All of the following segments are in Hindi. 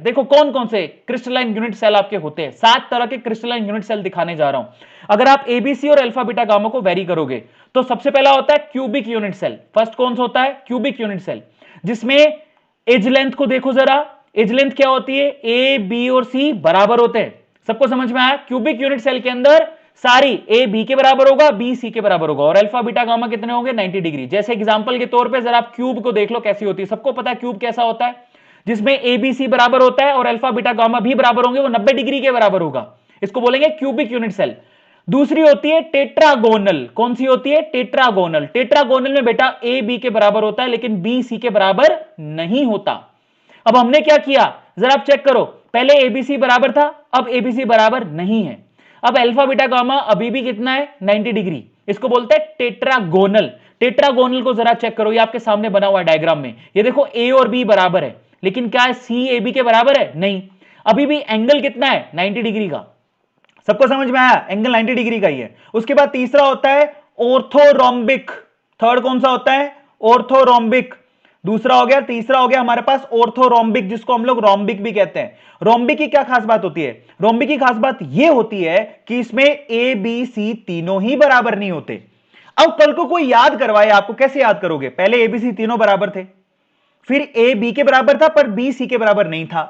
देखो कौन कौन से क्रिस्टलाइन यूनिट सेल आपके होते हैं, 7 तरह के क्रिस्टलाइन यूनिट सेल दिखाने जा रहा हूं। अगर आप एबीसी और अल्फा बीटा गामा को वेरी करोगे तो सबसे पहला होता है क्यूबिक यूनिट सेल। फर्स्ट कौन सा होता है? क्यूबिक यूनिट सेल, जिसमें एज लेंथ को देखो जरा। एज लेंथ क्या होती है? ए बी और सी बराबर होते हैं। सबको समझ में आया? क्यूबिक यूनिट सेल के अंदर सारी ए बी के बराबर होगा, बी सी के बराबर होगा, और अल्फा बीटा गामा कितने होंगे? 90 डिग्री। जैसे एग्जांपल के तौर पे जरा आप क्यूब को देख लो कैसी होती है। सबको पता है क्यूब कैसा होता है, जिसमें ए बी सी बराबर होता है और अल्फा बीटा गामा भी बराबर होंगे, वो 90 डिग्री के बराबर होगा। इसको बोलेंगे क्यूबिक यूनिट सेल। दूसरी होती है टेट्रागोनल। कौन सी होती है? टेट्रागोनल। टेट्रागोनल में बेटा ए बी के बराबर होता है लेकिन बी सी के बराबर नहीं होता। अब हमने क्या किया जरा आप चेक करो, पहले एबीसी बराबर था, अब एबीसी बराबर नहीं है। अब अल्फा बीटा गामा अभी भी कितना है? 90 डिग्री। इसको बोलते हैं टेट्रागोनल। टेट्रागोनल को जरा चेक करो, ये आपके सामने बना हुआ है डायग्राम में। ये देखो ए और बी बराबर है, लेकिन क्या है सी ए बी के बराबर है? नहीं। अभी भी एंगल कितना है? 90 डिग्री का। सबको समझ में आया? एंगल 90 डिग्री का ही है। उसके बाद तीसरा होता है ऑर्थोरोम्बिक। थर्ड कौन सा होता है? ऑर्थोरोम्बिक। दूसरा हो गया। तीसरा हो गया हमारे पास ऑर्थोरोम्बिक, जिसको हम लोग रोम्बिक भी कहते हैं। रोम्बिक की क्या खास बात होती है? रोम्बिक की खास बात यह होती है कि इसमें ए बी सी तीनों ही बराबर नहीं होते। अब कल को कोई याद करवाए आपको, कैसे याद करोगे? पहले ए बी सी तीनों बराबर थे, फिर ए बी के बराबर था पर बी सी के बराबर नहीं था,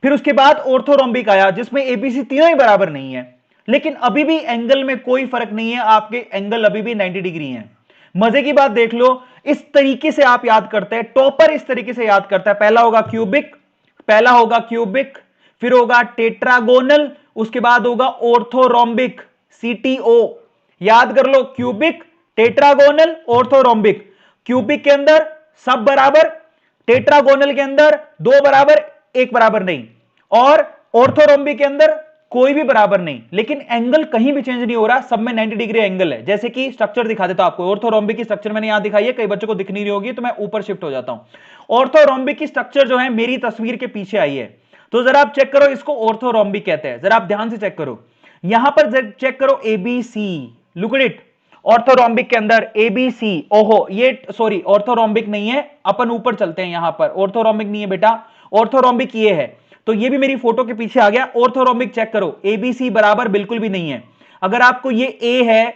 फिर उसके बाद ऑर्थोरोम्बिक आया जिसमें एबीसी तीनों ही बराबर नहीं है, लेकिन अभी भी एंगल में कोई फर्क नहीं है, आपके एंगल अभी भी 90 डिग्री है। मजे की बात देख लो, इस तरीके से आप याद करते हैं, टॉपर इस तरीके से याद करता है। पहला होगा क्यूबिक, पहला होगा क्यूबिक, फिर होगा टेट्रागोनल, उसके बाद होगा ऑर्थोरोम्बिक, सीटीओ। याद कर लो, क्यूबिक, टेट्रागोनल, ऑर्थोरोम्बिक। क्यूबिक के अंदर सब बराबर, टेट्रागोनल के अंदर दो बराबर एक बराबर नहीं, और ऑर्थोरोम्बिक के अंदर कोई भी बराबर नहीं, लेकिन एंगल कहीं भी चेंज नहीं हो रहा, सब में 90 डिग्री एंगल है। जैसे कि स्ट्रक्चर दिखा देता हूं आपको। ऑर्थोरोम्बिक की स्ट्रक्चर मैंने यहां दिखाई है, कई बच्चों को दिख नहीं रही होगी तो मैं ऊपर शिफ्ट हो जाता हूं। ऑर्थोरोम्बिक की स्ट्रक्चर जो है मेरी तस्वीर के पीछे आई है, तो जरा आप चेक करो, इसको ऑर्थोरोम्बिक कहते हैं। जरा आप ध्यान से चेक करो, यहां पर चेक करो ABC, look at it. Orthorhombic के अंदर एबीसी, ओहो ये सॉरी ऑर्थोरोम्बिक नहीं है, अपन ऊपर चलते हैं। यहां पर ऑर्थोरोम्बिक नहीं है बेटा, ऑर्थोरोम्बिक ये है, तो ये भी मेरी फोटो के पीछे आ गया। ऑर्थोरोम्बिक चेक करो, एबीसी बराबर बिल्कुल भी नहीं है। अगर आपको ये ए है,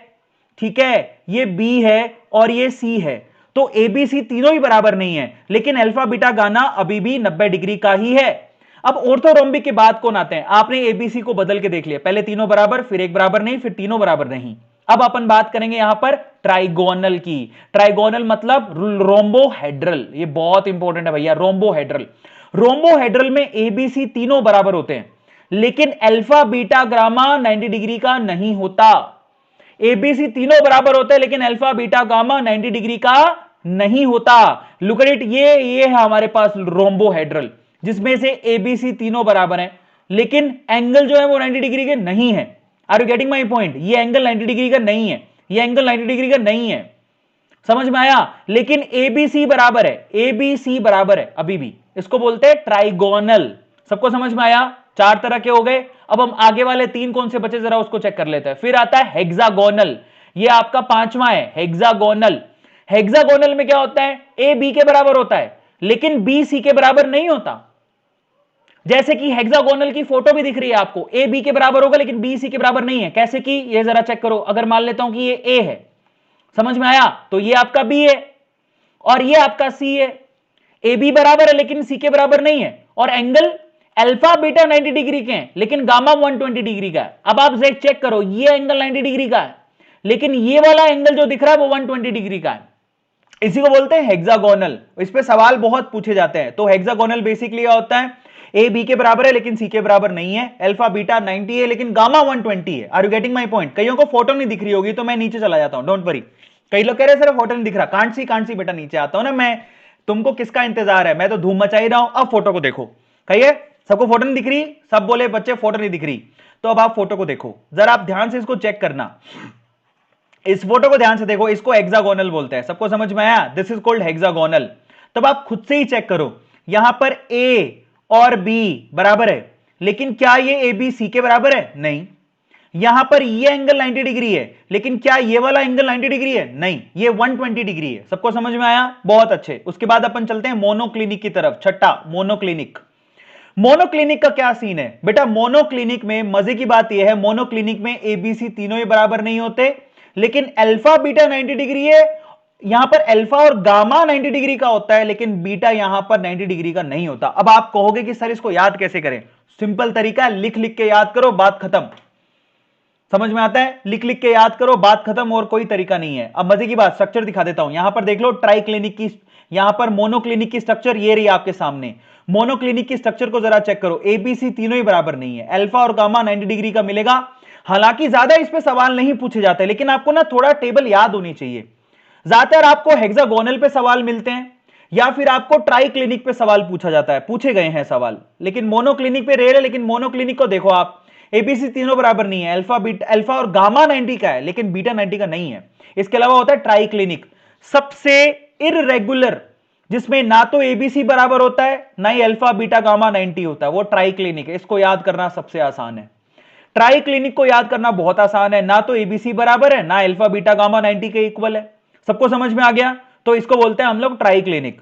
ठीक है, ये बी है और ये सी है, तो एबीसी तीनों ही बराबर नहीं है, लेकिन अल्फा बीटा गाना अभी भी 90 डिग्री का ही है। अब ऑर्थोरोम्बिक के बाद कौन आते हैं? आपने एबीसी को बदल के देख लिया, पहले तीनों बराबर, फिर एक बराबर नहीं, फिर तीनों बराबर नहीं। अब अपन बात करेंगे यहां पर ट्राइगोनल की। ट्राइगोनल मतलब रोम्बोहेड्रल, ये बहुत इंपॉर्टेंट है भैया, रोम्बोहेड्रल। रोम्बोहेड्रल में एबीसी तीनों बराबर होते हैं, लेकिन अल्फा बीटा गामा 90 डिग्री का नहीं होता। एबीसी तीनों बराबर होते हैं लेकिन अल्फा बीटा गामा 90 डिग्री का नहीं होता। लुक एट इट, ये है हमारे पास रोम्बोहेड्रल, जिसमें से एबीसी तीनों बराबर हैं, लेकिन एंगल जो है वो 90 डिग्री के नहीं है। Are you getting my point? ये एंगल 90 डिग्री का नहीं है, ये एंगल 90 डिग्री का नहीं है, समझ में आया? लेकिन एबीसी बराबर है, एबीसी बराबर है अभी भी, इसको बोलते हैं ट्राइगोनल। सबको समझ में आया? 4 तरह के हो गए। अब हम आगे वाले 3 कौन से बचे जरा उसको चेक कर लेते हैं। फिर आता है हेक्सागोनल, ये आपका 5वां है, हेक्सागोनल। हेक्सागोनल में क्या होता है? ए बी के बराबर होता है लेकिन बी सी के बराबर नहीं होता। जैसे कि हेक्सागोनल की फोटो भी दिख रही है आपको, ए बी के बराबर होगा लेकिन बी सी के बराबर नहीं है। कैसे कि ये जरा चेक करो, अगर मान लेता हूं कि ये ए है, समझ में आया? तो ये आपका बी है और ये आपका सी है। ए बी बराबर है लेकिन सी के बराबर नहीं है, और एंगल अल्फा बीटा 90 डिग्री के हैं लेकिन गामा 120 डिग्री का है। अब आप चेक करो, ये एंगल 90 डिग्री का है लेकिन ये वाला एंगल जो दिख रहा है वो 120 डिग्री का है। इसी को बोलते हैं हेक्सागोनल। इस पे सवाल बहुत पूछे जाते हैं। तो हेक्सागोनल बेसिकली क्या होता है? ए बी के बराबर है लेकिन सी के बराबर नहीं है, अल्फा बीटा 90 है लेकिन गामा 120 है। Are you getting my point? कईयों को फोटो नहीं दिख रही होगी तो मैं नीचे चला जाता हूं, डोंट वरी। कई लोग कह रहे सर फोटो नहीं दिख रहा, कांट सी बेटा नीचे आता हूं ना मैं। तुमको किसका इंतजार है? मैं तो धूम मचा ही रहा हूं। अब फोटो को देखो, कहिए सबको फोटो नहीं दिख रही? सब बोले बच्चे फोटो नहीं दिख रही, तो अब आप फोटो को देखो, जरा आप ध्यान से इसको चेक करना। इस फोटो को ध्यान से देखो, इसको हेक्सागोनल बोलते हैं। सबको समझ में आया? This is called hexagonal. तब आप खुद से ही चेक करो, यहां पर ए और बी बराबर है, लेकिन क्या ये ए बी सी के बराबर है? नहीं। यहां पर ये एंगल 90 डिग्री है, लेकिन क्या ये वाला एंगल 90 डिग्री है? नहीं, ये 120 डिग्री है। सबको समझ में आया? बहुत अच्छे। उसके बाद अपन चलते हैं मोनोक्लिनिक की तरफ, छठा मोनोक्लिनिक। मोनोक्लिनिक का क्या सीन है बेटा? मोनोक्लिनिक में मजे की बात यह है, मोनोक्लिनिक में एबीसी तीनों ही बराबर नहीं होते, लेकिन अल्फा बीटा 90 डिग्री है। यहां पर अल्फा और गामा 90 डिग्री का होता है, लेकिन बीटा यहां पर 90 डिग्री का नहीं होता। अब आप कहोगे कि सर इसको याद कैसे करें? सिंपल तरीका है, लिख लिख के याद करो, बात खत्म। समझ में आता है? लिख लिख के याद करो, बात खत्म, और कोई तरीका नहीं है। अब मजे की बात, स्ट्रक्चर दिखा देता हूं। यहां पर देख लो ट्राई क्लिनिक की, यहां पर मोनोक्लिनिक की स्ट्रक्चर ये रही आपके सामने। मोनोक्लिनिक की स्ट्रक्चर को जरा चेक करो, एबीसी तीनों ही बराबर नहीं है, अल्फा और गामा 90 डिग्री का मिलेगा। हालांकि ज्यादा इस पे सवाल नहीं पूछे जाते, लेकिन आपको ना थोड़ा टेबल याद होनी चाहिए। ज्यादातर आपको हेक्सागोनल पे सवाल मिलते हैं, या फिर आपको ट्राई क्लिनिक पे सवाल पूछा जाता है, पूछे गए हैं सवाल, लेकिन मोनोक्लिनिक पे रेयर है। लेकिन मोनोक्लिनिक को देखो आप, एबीसी तीनों बराबर नहीं है, अल्फा और गामा 90 का है, लेकिन बीटा 90 का नहीं है। इसके अलावा होता है ट्राई क्लिनिक, सबसे इररेगुलर, जिसमें ना तो एबीसी बराबर होता है, ना ही अल्फा बीटा गामा 90 होता है, वो ट्राई क्लिनिक है। इसको याद करना सबसे आसान है। ट्राई क्लिनिक को याद करना बहुत आसान है, ना तो एबीसी बराबर है, ना अल्फा बीटा गामा 90 के इक्वल है। सबको समझ में आ गया? तो इसको बोलते हैं हम लोग ट्राई क्लिनिक।